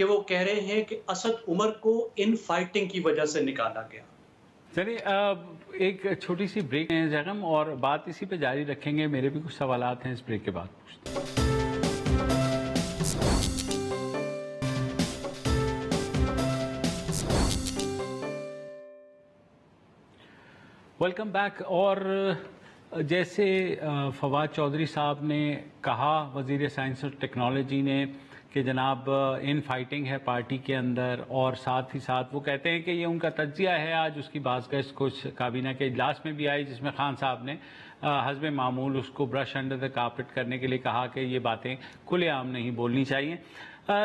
کہ وہ کہہ رہے ہیں کہ اسد عمر کو ان فائٹنگ کی وجہ سے نکالا گیا۔ چلیے ایک چھوٹی سی بریک ہے زیغم، اور بات اسی پہ جاری رکھیں گے، میرے بھی کچھ سوالات ہیں اس بریک کے بعد پوچھتے ہیں۔ Welcome back. اور جیسے فواد چودھری صاحب نے کہا، وزیر سائنس اور ٹیکنالوجی نے، کہ جناب ان فائٹنگ ہے پارٹی کے اندر، اور ساتھ ہی ساتھ وہ کہتے ہیں کہ یہ ان کا تجزیہ ہے۔ آج اس کی بازگشت کچھ کابینہ کے اجلاس میں بھی آئی، جس میں خان صاحب نے حسب معمول اس کو برش انڈر دا کارپٹ کرنے کے لیے کہا کہ یہ باتیں کھلے عام نہیں بولنی چاہیے۔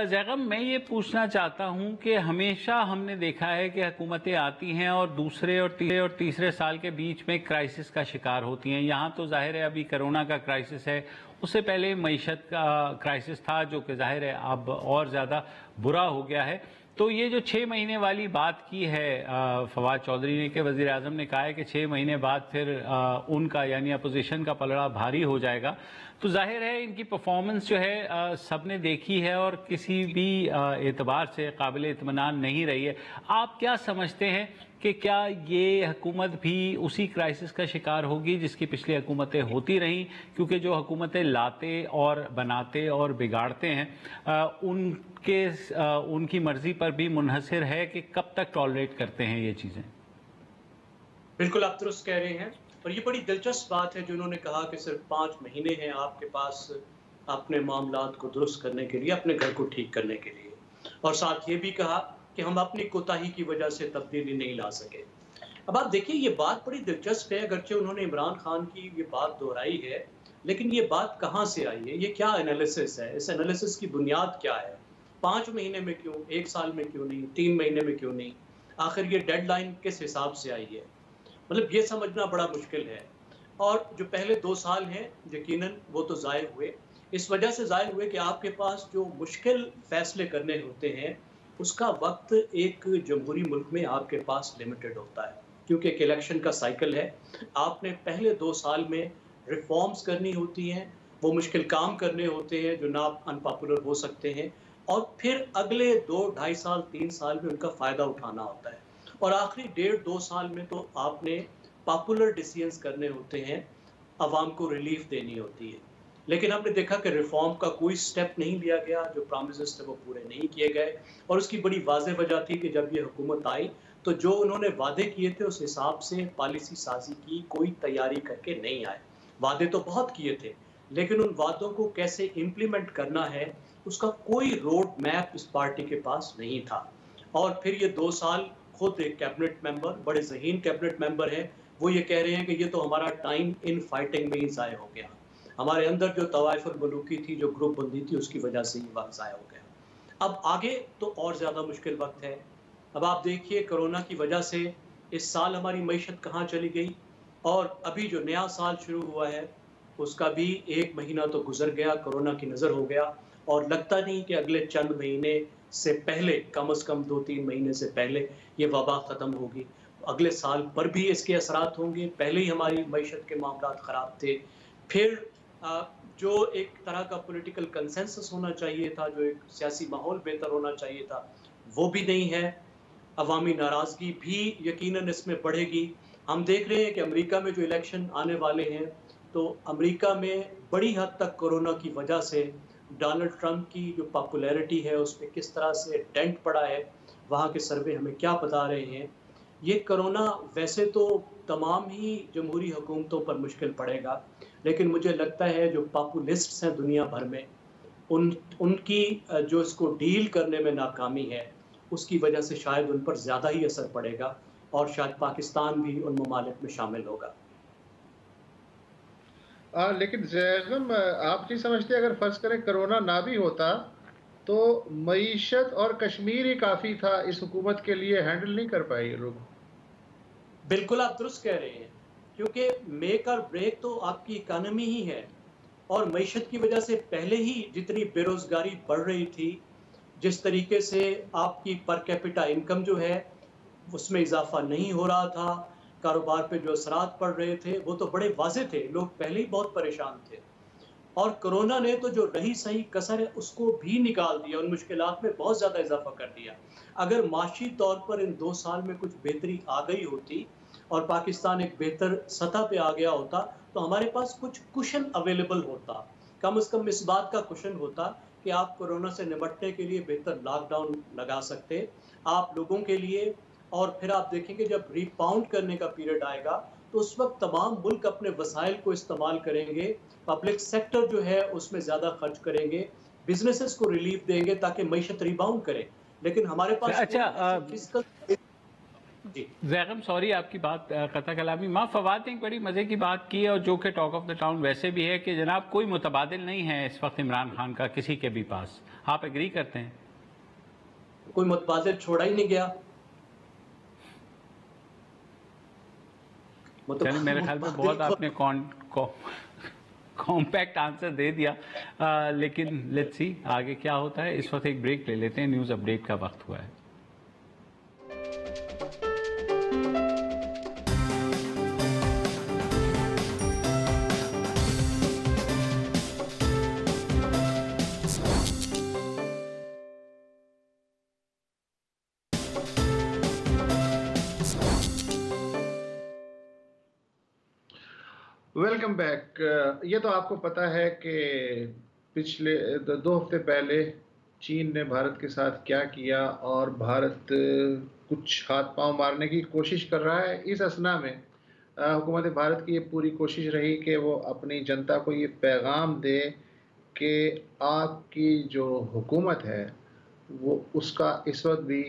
زیغم، میں یہ پوچھنا چاہتا ہوں کہ ہمیشہ ہم نے دیکھا ہے کہ حکومتیں آتی ہیں اور دوسرے اور تیسرے سال کے بیچ میں کرائسس کا شکار ہوتی ہیں۔ یہاں تو ظاہر ہے ابھی کرونا کا کرائسس ہے، اس سے پہلے معیشت کا کرائسس تھا جو کہ ظاہر ہے اب اور زیادہ برا ہو گیا ہے۔ تو یہ جو 6 مہینے والی بات کی ہے فواد چودھری نے، کہ وزیر اعظم نے کہا ہے کہ 6 مہینے بعد پھر ان کا یعنی اپوزیشن کا پلڑا بھاری ہو جائے گا، تو ظاہر ہے ان کی پرفارمنس جو ہے سب نے دیکھی ہے اور کسی بھی اعتبار سے قابل اطمینان نہیں رہی ہے۔ آپ کیا سمجھتے ہیں کہ کیا یہ حکومت بھی اسی کرائسس کا شکار ہوگی جس کی پچھلی حکومتیں ہوتی رہیں؟ کیونکہ جو حکومتیں لاتے اور بناتے اور بگاڑتے ہیں ان کی مرضی پر بھی منحصر ہے کہ کب تک ٹالریٹ کرتے ہیں یہ چیزیں۔ بالکل آپ درست کہہ رہے ہیں، اور یہ بڑی دلچسپ بات ہے جو انہوں نے کہا کہ صرف 5 مہینے ہیں آپ کے پاس اپنے معاملات کو درست کرنے کے لیے، اپنے گھر کو ٹھیک کرنے کے لیے، اور ساتھ یہ بھی کہا کہ ہم اپنی کوتاہی کی وجہ سے تبدیلی نہیں لا سکے۔ اب آپ دیکھیں یہ بات بڑی دلچسپ ہے، اگرچہ انہوں نے عمران خان کی یہ بات دہرائی ہے، لیکن یہ بات کہاں سے آئی ہے؟ یہ کیا انالیسس ہے؟ اس انالیسس کی بنیاد کیا ہے؟ 5 مہینے میں کیوں؟ 1 سال میں کیوں نہیں؟ 3 مہینے میں کیوں نہیں؟ آخر یہ ڈیڈ لائن کس حساب سے آئی ہے؟ مطلب یہ سمجھنا بڑا مشکل ہے۔ اور جو پہلے 2 سال ہیں یقیناً وہ تو ضائع ہوئے، اس وجہ سے ضائع ہوئے کہ آپ کے پاس جو مشکل فیصلے کرنے ہوتے ہیں اس کا وقت ایک جمہوری ملک میں آپ کے پاس لمیٹڈ ہوتا ہے، کیونکہ ایک الیکشن کا سائیکل ہے۔ آپ نے پہلے 2 سال میں ریفارمز کرنی ہوتی ہیں، وہ مشکل کام کرنے ہوتے ہیں جو نہ ان پاپولر ہو سکتے ہیں، اور پھر اگلے 2 ڈھائی سال 3 سال میں ان کا فائدہ اٹھانا ہوتا ہے، اور آخری 1.5-2 سال میں تو آپ نے پاپولر ڈیسیژنز کرنے ہوتے ہیں، عوام کو ریلیف دینی ہوتی ہے۔ لیکن ہم نے دیکھا کہ ریفارم کا کوئی سٹیپ نہیں لیا گیا، جو پرامسز تھے وہ پورے نہیں کیے گئے، اور اس کی بڑی واضح وجہ تھی کہ جب یہ حکومت آئی تو جو انہوں نے وعدے کیے تھے اس حساب سے پالیسی سازی کی کوئی تیاری کر کے نہیں آئے۔ وعدے تو بہت کیے تھے، لیکن ان وعدوں کو کیسے امپلیمنٹ کرنا ہے اس کا کوئی روڈ میپ اس پارٹی کے پاس نہیں تھا۔ اور پھر یہ 2 سال خود ایک کیبنٹ ممبر، بڑے ذہین کیبنٹ ممبر ہیں، وہ یہ کہہ رہے ہیں کہ یہ تو ہمارا ٹائم ان فائٹنگ میں ہی ضائع ہو گیا، ہمارے اندر جو طوائف الملوکی تھی، جو گروپ بندی تھی، اس کی وجہ سے یہ وقت ضائع ہو گیا۔ اب آگے تو اور زیادہ مشکل وقت ہے۔ اب آپ دیکھیے کرونا کی وجہ سے اس سال ہماری معیشت کہاں چلی گئی، اور ابھی جو نیا سال شروع ہوا ہے اس کا بھی 1 مہینہ تو گزر گیا، کرونا کی نظر ہو گیا، اور لگتا نہیں کہ اگلے چند مہینے سے پہلے، کم از کم 2-3 مہینے سے پہلے یہ وبا ختم ہوگی۔ اگلے سال پر بھی اس کے اثرات ہوں گے۔ پہلے ہی ہماری معیشت کے معاملات خراب تھے، پھر جو ایک طرح کا پولیٹیکل کنسنسس ہونا چاہیے تھا، جو ایک سیاسی ماحول بہتر ہونا چاہیے تھا، وہ بھی نہیں ہے۔ عوامی ناراضگی بھی یقیناً اس میں بڑھے گی۔ ہم دیکھ رہے ہیں کہ امریکہ میں جو الیکشن آنے والے ہیں تو امریکہ میں بڑی حد تک کورونا کی وجہ سے ڈونلڈ ٹرمپ کی جو پاپولیرٹی ہے اس پہ کس طرح سے ڈینٹ پڑا ہے، وہاں کے سروے ہمیں کیا بتا رہے ہیں۔ یہ کرونا ویسے تو تمام ہی جمہوری حکومتوں پر مشکل پڑے گا، لیکن مجھے لگتا ہے جو پاپولسٹس ہیں دنیا بھر میں، ان کی جو اس کو ڈیل کرنے میں ناکامی ہے اس کی وجہ سے شاید ان پر زیادہ ہی اثر پڑے گا، اور شاید پاکستان بھی ان ممالک میں شامل ہوگا۔ لیکن زیغم آپ نہیں سمجھتے اگر فرض کریں کرونا نہ بھی ہوتا تو معیشت اور کشمیر ہی کافی تھا اس حکومت کے لیے، ہینڈل نہیں کر پائی یہ لوگ؟ بالکل آپ درست کہہ رہے ہیں، کیونکہ میک اور بریک تو آپ کی اکانومی ہی ہے، اور معیشت کی وجہ سے پہلے ہی جتنی بے روزگاری بڑھ رہی تھی، جس طریقے سے آپ کی پر کیپٹا انکم جو ہے اس میں اضافہ نہیں ہو رہا تھا، کاروبار پہ جو اثرات پڑ رہے تھے وہ تو بڑے واضح تھے، لوگ پہلے ہی بہت پریشان تھے۔ اور کرونا نے تو جو رہی صحیح کسر ہے اس کو بھی نکال دیا، ان مشکلات میں بہت زیادہ اضافہ کر دیا۔ اگر معاشی طور پر ان 2 سال میں کچھ بہتری آ گئی ہوتی اور پاکستان ایک بہتر سطح پہ آ گیا ہوتا تو ہمارے پاس کچھ کشن اویلیبل ہوتا، کم از کم اس بات کا کشن ہوتا کہ آپ کورونا سے نمٹنے کے لیے بہتر لاک ڈاؤن لگا سکتے آپ لوگوں کے لیے، اور پھر آپ دیکھیں کہ جب ریپاؤنڈ کرنے کا پیریڈ آئے گا تو اس وقت تمام ملک اپنے وسائل کو استعمال کریں گے، پبلک سیکٹر جو ہے اس میں زیادہ خرچ کریں گے، بزنسز کو ریلیف دیں گے تاکہ معیشت ریباؤنڈ کرے، لیکن ہمارے پاس اچھا فزیکل جی زیغم سوری آپ کی بات قطع کلامی، ماں فواد نے ایک بڑی مزے کی بات کی ہے اور جو کہ ٹاک آف دا ٹاؤن ویسے بھی ہے کہ جناب کوئی متبادل نہیں ہے اس وقت عمران خان کا کسی کے بھی پاس، آپ ایگری کرتے ہیں؟ کوئی متبادل چھوڑا ہی نہیں گیا، چلیے میرے خیال میں بہت آپ نے کمپیکٹ آنسر دے دیا، لیکن لیٹس سی آگے کیا ہوتا ہے۔ اس وقت ایک بریک لے لیتے ہیں، نیوز اپڈیٹ کا وقت ہوا ہے۔ Welcome back. یہ تو آپ کو پتہ ہے کہ پچھلے 2 ہفتے پہلے چین نے بھارت کے ساتھ کیا کیا اور بھارت کچھ ہاتھ پاؤں مارنے کی کوشش کر رہا ہے۔ اس اثنا میں حکومت بھارت کی یہ پوری کوشش رہی کہ وہ اپنی جنتا کو یہ پیغام دے کہ آپ کی جو حکومت ہے وہ اس کا اس وقت بھی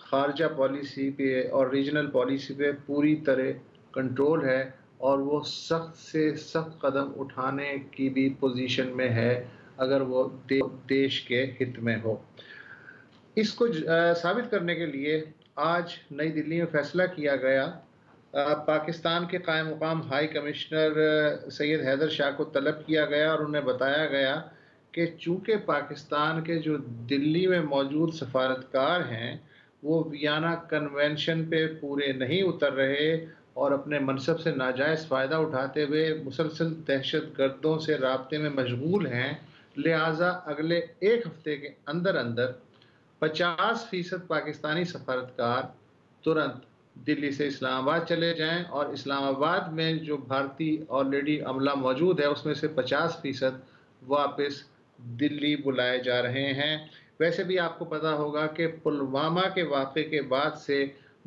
خارجہ پالیسی پہ اور ریجنل پالیسی پہ پوری طرح کنٹرول ہے اور وہ سخت سے سخت قدم اٹھانے کی بھی پوزیشن میں ہے اگر وہ دیش کے ہت میں ہو۔ اس کو ثابت کرنے کے لیے آج نئی دلی میں فیصلہ کیا گیا، پاکستان کے قائم مقام ہائی کمشنر سید حیدر شاہ کو طلب کیا گیا اور انہیں بتایا گیا کہ چونکہ پاکستان کے جو دلی میں موجود سفارتکار ہیں وہ ویانا کنونشن پہ پورے نہیں اتر رہے اور اپنے منصب سے ناجائز فائدہ اٹھاتے ہوئے مسلسل دہشت گردوں سے رابطے میں مشغول ہیں، لہٰذا اگلے 1 ہفتے کے اندر 50% پاکستانی سفارتکار ترنت دلی سے اسلام آباد چلے جائیں اور اسلام آباد میں جو بھارتی آلریڈی عملہ موجود ہے اس میں سے 50% واپس دلی بلائے جا رہے ہیں۔ ویسے بھی آپ کو پتا ہوگا کہ پلوامہ کے واقعے کے بعد سے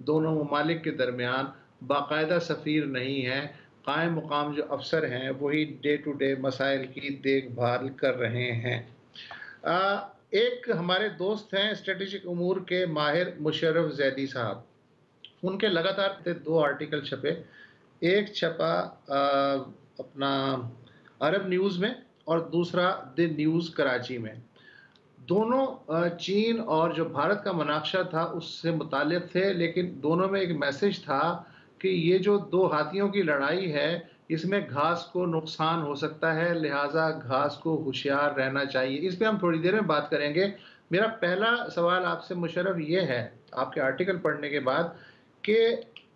دونوں ممالک کے درمیان باقاعدہ سفیر نہیں ہے، قائم مقام جو افسر ہیں وہی ڈے ٹو ڈے مسائل کی دیکھ بھال کر رہے ہیں۔ ایک ہمارے دوست ہیں اسٹریٹجک امور کے ماہر مشرف زیدی صاحب، ان کے لگاتار 2 آرٹیکل چھپے، ایک چھپا اپنا عرب نیوز میں اور دوسرا دی نیوز کراچی میں۔ دونوں چین اور جو بھارت کا مناقشہ تھا اس سے متعلق تھے، لیکن دونوں میں ایک میسج تھا کہ یہ جو 2 ہاتھیوں کی لڑائی ہے اس میں گھاس کو نقصان ہو سکتا ہے، لہٰذا گھاس کو ہوشیار رہنا چاہیے۔ اس پہ ہم تھوڑی دیر میں بات کریں گے۔ میرا پہلا سوال آپ سے مشرف یہ ہے آپ کے آرٹیکل پڑھنے کے بعد کہ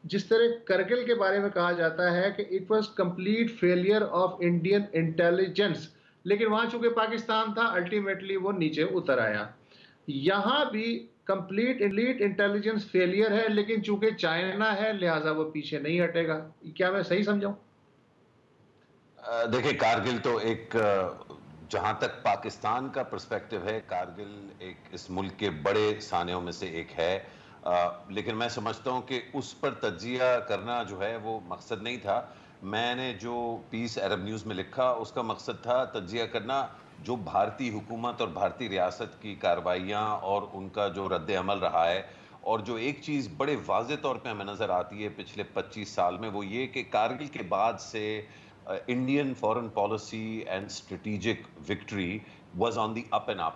جس طرح کرگل کے بارے میں کہا جاتا ہے کہ it was complete failure of Indian intelligence, لیکن وہاں چونکہ پاکستان تھا الٹیمیٹلی وہ نیچے اتر آیا، یہاں بھی کمپلیٹ انٹیلیجنس فیلئر ہے لیکن چونکہ چائنا ہے لہٰذا وہ پیچھے نہیں ہٹے گا۔ کیا میں صحیح سمجھاؤں؟ دیکھیں کارگل تو ایک جہاں تک پاکستان کا پرسپیکٹو ہے، کارگل ایک اس ملک کے بڑے سانحوں میں سے ایک ہے، لیکن میں سمجھتا ہوں کہ اس پر تجزیہ کرنا جو ہے وہ مقصد نہیں تھا۔ میں نے جو پیس عرب نیوز میں لکھا اس کا مقصد تھا تجزیہ کرنا جو بھارتی حکومت اور بھارتی ریاست کی کارروائیاں اور ان کا جو رد عمل رہا ہے، اور جو ایک چیز بڑے واضح طور پہ ہمیں نظر آتی ہے پچھلے 25 سال میں وہ یہ کہ کارگل کے بعد سے Indian foreign policy and strategic victory was on the up and up.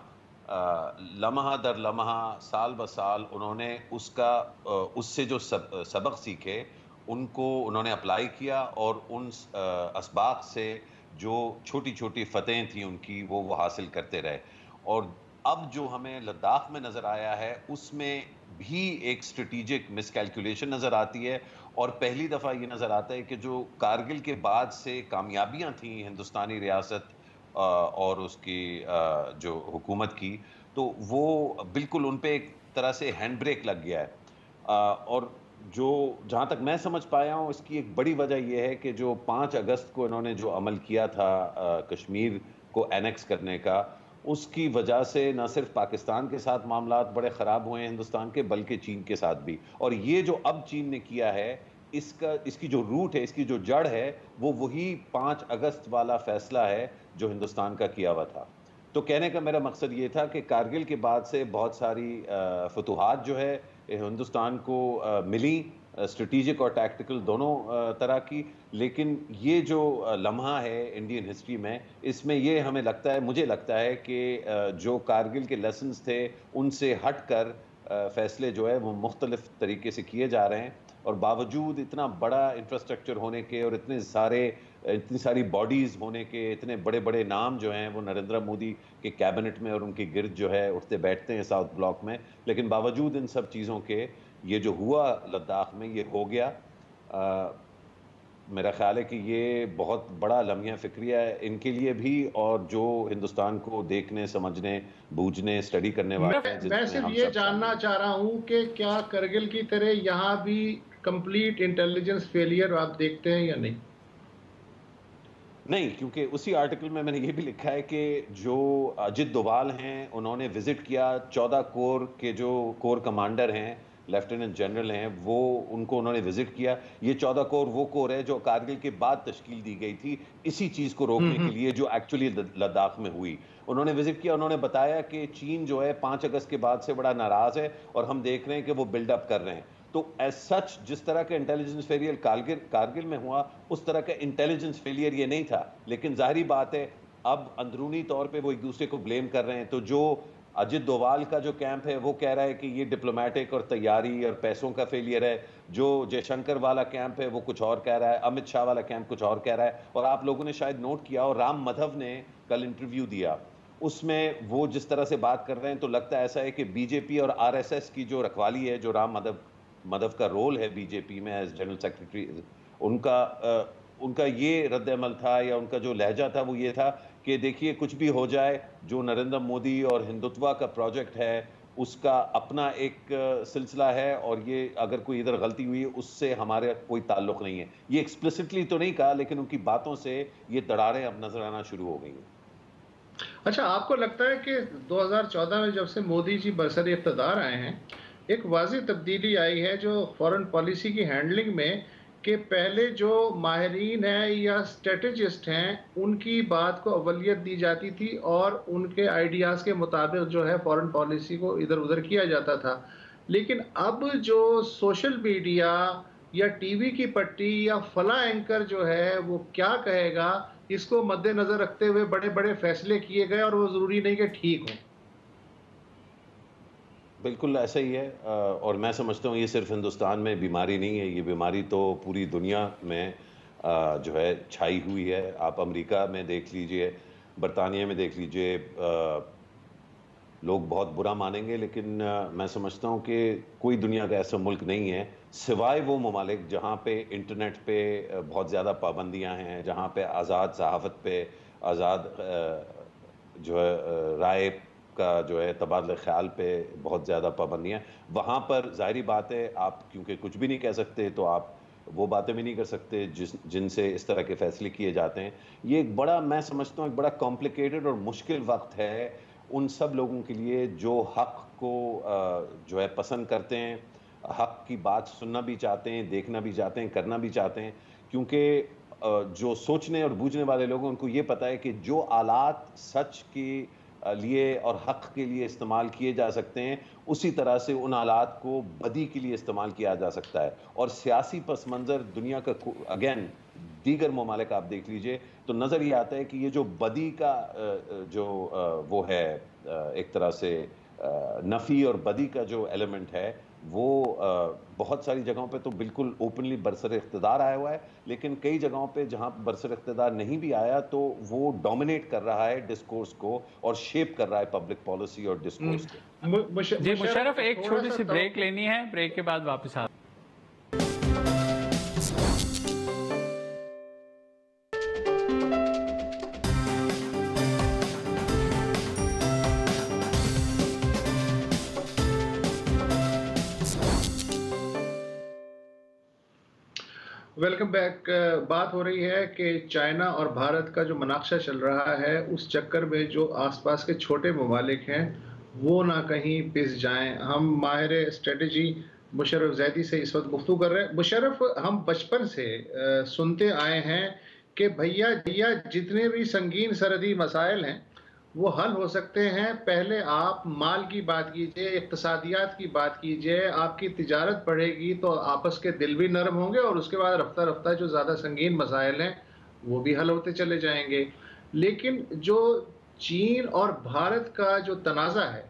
لمحہ در لمحہ سال بسال انہوں نے اس سے جو سبق سیکھے ان کو انہوں نے اپلائی کیا اور ان اسباق سے جو چھوٹی چھوٹی فتحیں تھیں ان کی وہ حاصل کرتے رہے، اور اب جو ہمیں لداخ میں نظر آیا ہے اس میں بھی ایک اسٹریٹجک مس کیلکولیشن نظر آتی ہے، اور پہلی دفعہ یہ نظر آتا ہے کہ جو کارگل کے بعد سے کامیابیاں تھیں ہندوستانی ریاست اور اس کی جو حکومت کی، تو وہ بالکل ان پہ ایک طرح سے ہینڈ بریک لگ گیا ہے۔ اور جو جہاں تک میں سمجھ پایا ہوں، اس کی ایک بڑی وجہ یہ ہے کہ جو 5 اگست کو انہوں نے جو عمل کیا تھا کشمیر کو اینیکس کرنے کا، اس کی وجہ سے نہ صرف پاکستان کے ساتھ معاملات بڑے خراب ہوئے ہیں ہندوستان کے، بلکہ چین کے ساتھ بھی۔ اور یہ جو اب چین نے کیا ہے، اس کی جو روٹ ہے، اس کی جو جڑ ہے، وہ وہی 5 اگست والا فیصلہ ہے جو ہندوستان کا کیا ہوا تھا۔ تو کہنے کا میرا مقصد یہ تھا کہ کارگل کے بعد سے بہت ساری فتوحات جو ہے ہندوستان کو ملی، اسٹریٹجک اور ٹیکٹیکل دونوں طرح کی، لیکن یہ جو لمحہ ہے انڈین ہسٹری میں، اس میں یہ ہمیں لگتا ہے، مجھے لگتا ہے کہ جو کارگل کے لیسنز تھے ان سے ہٹ کر فیصلے جو ہے وہ مختلف طریقے سے کیے جا رہے ہیں۔ اور باوجود اتنا بڑا انفراسٹرکچر ہونے کے اور اتنی ساری باڈیز ہونے کے، اتنے بڑے بڑے نام جو ہیں وہ نریندر مودی کے کیبنٹ میں اور ان کے گرد جو ہے اٹھتے بیٹھتے ہیں ساؤتھ بلاک میں، لیکن باوجود ان سب چیزوں کے یہ جو ہوا لداخ میں، یہ ہو گیا۔ میرا خیال ہے کہ یہ بہت بڑا لمحہ فکریہ ہے ان کے لیے بھی، اور جو ہندوستان کو دیکھنے، سمجھنے، بوجھنے، اسٹڈی کرنے والے ہیں۔ میں صرف یہ جاننا چاہ رہا ہوں کہ کیا کرگل کی طرح یہاں بھی کمپلیٹ انٹیلیجنس فیلئر آپ دیکھتے ہیں یا نہیں؟ نہیں، کیونکہ اسی آرٹیکل میں نے یہ بھی لکھا ہے کہ جو اجت دووال ہیں، انہوں نے وزٹ کیا 14 کور کے جو کور کمانڈر ہیں، لیفٹیننٹ جنرل ہیں، وہ ان کو انہوں نے وزٹ کیا۔ یہ 14 کور وہ کور ہے جو کارگل کے بعد تشکیل دی گئی تھی اسی چیز کو روکنے کے لیے جو ایکچولی لداخ میں ہوئی۔ انہوں نے وزٹ کیا، انہوں نے بتایا کہ چین جو ہے 5 اگست کے بعد سے بڑا ناراض ہے اور ہم دیکھ رہے ہیں کہ وہ بلڈ اپ کر رہے ہیں۔ تو ایز سچ جس طرح کا انٹیلیجنس فیلئر کارگل میں ہوا، اس طرح کا انٹیلیجنس فیلئر یہ نہیں تھا، لیکن ظاہری بات ہے اب اندرونی طور پہ وہ ایک دوسرے کو بلیم کر رہے ہیں۔ تو جو اجت دووال کا جو کیمپ ہے وہ کہہ رہا ہے کہ یہ ڈپلومیٹک اور تیاری اور پیسوں کا فیلئر ہے، جو جے شنکر والا کیمپ ہے وہ کچھ اور کہہ رہا ہے، امت شاہ والا کیمپ کچھ اور کہہ رہا ہے۔ اور آپ لوگوں نے شاید نوٹ کیا، اور رام مدھو نے کل انٹرویو دیا، اس میں وہ جس طرح سے بات کر رہے ہیں تو لگتا ایسا ہے کہ بی جے پی اور آر ایس ایس کی جو رکھوالی ہے، جو رام مدھو کا رول ہے بی جے پی میں ایز جنرل سیکرٹری، ان کا یہ رد عمل تھا یا ان کا جو لہجہ تھا وہ یہ تھا کہ دیکھیے کچھ بھی ہو جائے، جو نریندر مودی اور ہندوتوا کا پروجیکٹ ہے اس کا اپنا ایک سلسلہ ہے، اور یہ اگر کوئی ادھر غلطی ہوئی اس سے ہمارے کوئی تعلق نہیں ہے۔ یہ ایکسپلسٹلی تو نہیں کہا، لیکن ان کی باتوں سے یہ دراڑیں اب نظر آنا شروع ہو گئی ہیں۔ اچھا، آپ کو لگتا ہے کہ 2014 میں جب سے مودی جی برسر اقتدار آئے ہیں، ایک واضح تبدیلی آئی ہے جو فورن پالیسی کی ہینڈلنگ میں، کہ پہلے جو ماہرین ہیں یا اسٹریٹجسٹ ہیں ان کی بات کو اولیت دی جاتی تھی اور ان کے آئیڈیاز کے مطابق جو ہے فورن پالیسی کو ادھر ادھر کیا جاتا تھا، لیکن اب جو سوشل میڈیا یا ٹی وی کی پٹی یا فلاں اینکر جو ہے وہ کیا کہے گا، اس کو مد نظر رکھتے ہوئے بڑے بڑے فیصلے کیے گئے، اور وہ ضروری نہیں کہ ٹھیک ہوں۔ بالکل ایسا ہی ہے، اور میں سمجھتا ہوں یہ صرف ہندوستان میں بیماری نہیں ہے، یہ بیماری تو پوری دنیا میں جو ہے چھائی ہوئی ہے۔ آپ امریکہ میں دیکھ لیجئے، برطانیہ میں دیکھ لیجئے، لوگ بہت برا مانیں گے، لیکن میں سمجھتا ہوں کہ کوئی دنیا کا ایسا ملک نہیں ہے سوائے وہ ممالک جہاں پہ انٹرنیٹ پہ بہت زیادہ پابندیاں ہیں، جہاں پہ آزاد صحافت پہ، آزاد جو ہے رائے کا جو ہے تبادلہ خیال پہ بہت زیادہ پابندیاں، وہاں پر ظاہری بات ہے آپ کیونکہ کچھ بھی نہیں کہہ سکتے تو آپ وہ باتیں بھی نہیں کر سکتے جن سے اس طرح کے فیصلے کیے جاتے ہیں۔ یہ ایک بڑا، میں سمجھتا ہوں ایک بڑا کمپلیکیٹڈ اور مشکل وقت ہے ان سب لوگوں کے لیے جو حق کو جو ہے پسند کرتے ہیں، حق کی بات سننا بھی چاہتے ہیں، دیکھنا بھی چاہتے ہیں، کرنا بھی چاہتے ہیں، کیونکہ جو سوچنے اور بوجھنے والے لوگوں ان کو یہ پتہ ہے کہ جو آلات سچ کے لیے اور حق کے لیے استعمال کیے جا سکتے ہیں، اسی طرح سے ان آلات کو بدی کے لیے استعمال کیا جا سکتا ہے۔ اور سیاسی پس منظر دنیا کا اگین دیگر ممالک آپ دیکھ لیجئے تو نظر یہ آتا ہے کہ یہ جو بدی کا جو وہ ہے ایک طرح سے نفی اور بدی کا جو ایلیمنٹ ہے، وہ بہت ساری جگہوں پہ تو بالکل اوپنلی برسر اقتدار آیا ہوا ہے، لیکن کئی جگہوں پہ جہاں برسر اقتدار نہیں بھی آیا تو وہ ڈومینیٹ کر رہا ہے ڈسکورس کو اور شیپ کر رہا ہے پبلک پالیسی اور ڈسکورس کو۔ جی مشرف، ایک چھوٹی سی بریک لینی ہے، بریک کے بعد واپس آ ویلکم بیک. بات ہو رہی ہے کہ چائنا اور بھارت کا جو مناقشہ چل رہا ہے اس چکر میں جو آس پاس کے چھوٹے ممالک ہیں وہ نہ کہیں پس جائیں. ہم ماہر اسٹریٹجی مشرف زیدی سے اس وقت گفتگو کر رہے ہیں. مشرف، ہم بچپن سے سنتے آئے ہیں کہ بھیا جتنے بھی سنگین سرحدی مسائل ہیں وہ حل ہو سکتے ہیں. پہلے آپ مال کی بات کیجئے، اقتصادیات کی بات کیجئے، آپ کی تجارت بڑھے گی تو آپس کے دل بھی نرم ہوں گے اور اس کے بعد رفتہ رفتہ جو زیادہ سنگین مسائل ہیں وہ بھی حل ہوتے چلے جائیں گے. لیکن جو چین اور بھارت کا جو تنازع ہے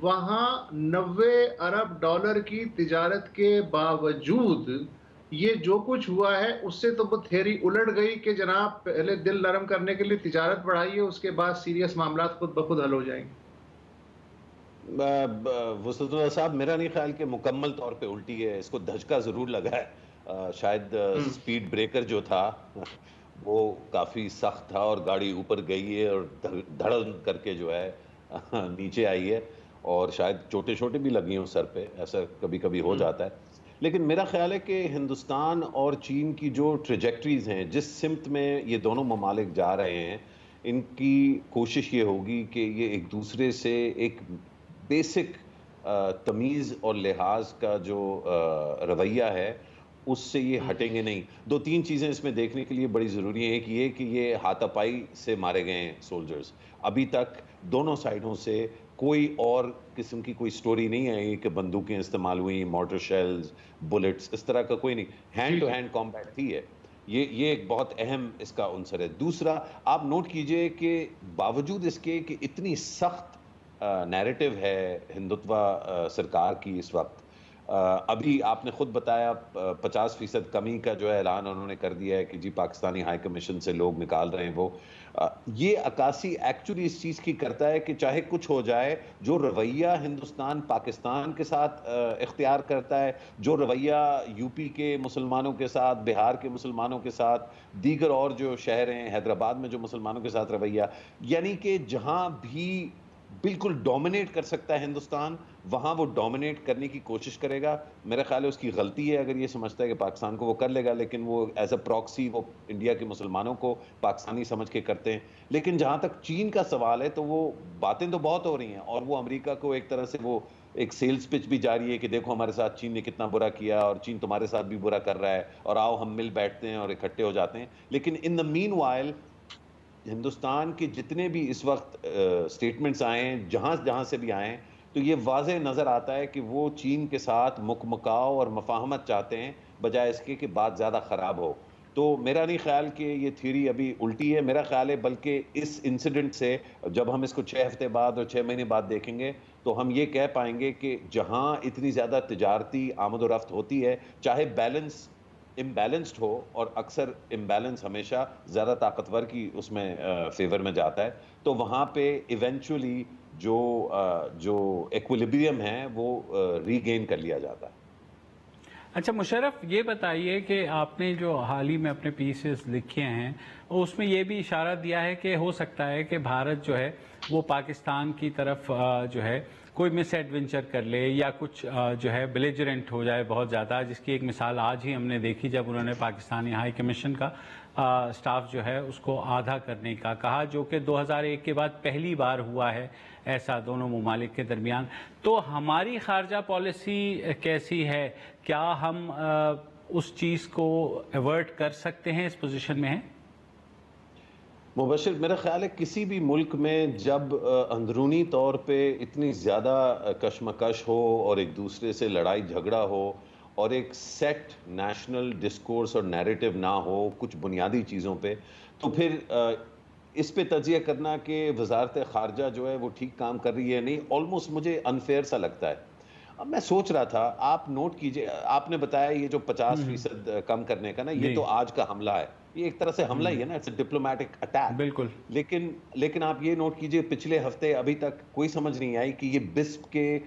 وہاں 90 ارب ڈالر کی تجارت کے باوجود یہ جو کچھ ہوا ہے اس سے تو وہ تھیری الٹ گئی کہ جناب پہلے دل نرم کرنے کے لیے تجارت بڑھائیے، اس کے بعد سیریس معاملات خود بخود حل ہو جائیں گے. وسط اللہ صاحب، میرا نہیں خیال کہ مکمل طور پہ الٹی ہے. اس کو دھچکا ضرور لگا ہے. شاید سپیڈ بریکر جو تھا وہ کافی سخت تھا اور گاڑی اوپر گئی ہے اور دھڑن کر کے جو ہے نیچے آئی ہے، اور شاید چھوٹے چھوٹے بھی لگی ہوں سر پہ. ایسا کبھی کبھی ہو جاتا ہے. لیکن میرا خیال ہے کہ ہندوستان اور چین کی جو ٹریجیکٹریز ہیں، جس سمت میں یہ دونوں ممالک جا رہے ہیں، ان کی کوشش یہ ہوگی کہ یہ ایک دوسرے سے ایک بیسک تمیز اور لحاظ کا جو رویہ ہے اس سے یہ ہٹیں گے نہیں. دو تین چیزیں اس میں دیکھنے کے لیے بڑی ضروری ہیں. ایک یہ کہ یہ ہاتھا پائی سے مارے گئے ہیں سولجرز. ابھی تک دونوں سائڈوں سے کوئی اور قسم کی کوئی سٹوری نہیں آئی کہ بندوقیں استعمال ہوئی، مارٹر شیلز، بلٹس، اس طرح کا کوئی نہیں. ہینڈ ٹو ہینڈ کمبیٹ تھی ہے. یہ ایک بہت اہم اس کا عنصر ہے. دوسرا، آپ نوٹ کیجئے کہ باوجود اس کے کہ اتنی سخت نیریٹو ہے ہندوتوا سرکار کی اس وقت، ابھی آپ نے خود بتایا 50% کمی کا جو ہے اعلان انہوں نے کر دیا ہے کہ جی پاکستانی ہائی کمیشن سے لوگ نکال رہے ہیں. وہ یہ عکاسی ایکچولی اس چیز کی کرتا ہے کہ چاہے کچھ ہو جائے، جو رویہ ہندوستان پاکستان کے ساتھ اختیار کرتا ہے، جو رویہ یو پی کے مسلمانوں کے ساتھ، بہار کے مسلمانوں کے ساتھ، دیگر اور جو شہر ہیں، حیدرآباد میں جو مسلمانوں کے ساتھ رویہ، یعنی کہ جہاں بھی بالکل ڈومینیٹ کر سکتا ہے ہندوستان وہاں وہ ڈومینیٹ کرنے کی کوشش کرے گا. میرا خیال ہے اس کی غلطی ہے اگر یہ سمجھتا ہے کہ پاکستان کو وہ کر لے گا، لیکن وہ ایز اے پراکسی وہ انڈیا کے مسلمانوں کو پاکستانی سمجھ کے کرتے ہیں. لیکن جہاں تک چین کا سوال ہے تو وہ باتیں تو بہت ہو رہی ہیں، اور وہ امریکہ کو ایک طرح سے وہ ایک سیلز پچ بھی جاری ہے کہ دیکھو ہمارے ساتھ چین نے کتنا برا کیا اور چین تمہارے ساتھ بھی برا کر رہا ہے، اور آؤ ہم مل بیٹھتے ہیں اور اکٹھے ہو جاتے ہیں. لیکن ان دا مین وائل ہندوستان کے جتنے بھی اس وقت سٹیٹمنٹس آئے ہیں، جہاں سے بھی آئے ہیں، تو یہ واضح نظر آتا ہے کہ وہ چین کے ساتھ مکاؤ اور مفاہمت چاہتے ہیں بجائے اس کے کہ بات زیادہ خراب ہو. تو میرا نہیں خیال کہ یہ تھیوری ابھی الٹی ہے. میرا خیال ہے بلکہ اس انسیڈنٹ سے جب ہم اس کو 6 ہفتے بعد اور 6 مہینے بعد دیکھیں گے تو ہم یہ کہہ پائیں گے کہ جہاں اتنی زیادہ تجارتی آمد و رفت ہوتی ہے، چاہے بیلنس امبیلنسڈ ہو، اور اکثر امبیلنس ہمیشہ زیادہ طاقتور کی اس میں فیور میں جاتا ہے، تو وہاں پہ ایونچولی جو ایکویلیبریم ہے وہ ری گین کر لیا جاتا ہے. اچھا مشرف، یہ بتائیے کہ آپ نے جو حال ہی میں اپنے پیسز لکھے ہیں اس میں یہ بھی اشارہ دیا ہے کہ ہو سکتا ہے کہ بھارت جو ہے وہ پاکستان کی طرف جو ہے کوئی مس ایڈونچر کر لے یا کچھ جو ہے بلیجرنٹ ہو جائے بہت زیادہ، جس کی ایک مثال آج ہی ہم نے دیکھی جب انہوں نے پاکستانی ہائی کمیشن کا سٹاف جو ہے اس کو آدھا کرنے کا کہا، جو کہ 2001 کے بعد پہلی بار ہوا ہے ایسا دونوں ممالک کے درمیان. تو ہماری خارجہ پالیسی کیسی ہے؟ کیا ہم اس چیز کو ایورٹ کر سکتے ہیں، اس پوزیشن میں ہیں؟ مبشر، میرا خیال ہے کسی بھی ملک میں جب اندرونی طور پہ اتنی زیادہ کشمکش ہو اور ایک دوسرے سے لڑائی جھگڑا ہو اور ایک سیٹ نیشنل ڈسکورس اور نیریٹو نہ ہو کچھ بنیادی چیزوں پہ، تو پھر اس پہ تجزیہ کرنا کہ وزارت خارجہ جو ہے وہ ٹھیک کام کر رہی ہے نہیں، آلموسٹ مجھے انفیئر سا لگتا ہے. اب میں سوچ رہا تھا، آپ نوٹ کیجئے، آپ نے بتایا یہ جو 50% کم کرنے کا نا، یہ تو آج کا حملہ ہے، یہ ایک طرح سے حملہ ہی ہے نا، اٹس اے ڈپلومیٹک اٹیک. بالکل. لیکن آپ یہ نوٹ کیجئے پچھلے ہفتے ابھی تک کوئی سمجھ نہیں آئی کہ یہ بسپ کے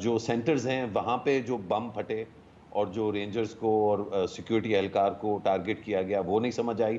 جو سینٹرز ہیں وہاں پہ جو بم پھٹے اور جو رینجرز کو اور سیکیورٹی اہلکار کو ٹارگٹ کیا گیا وہ نہیں سمجھ آئی.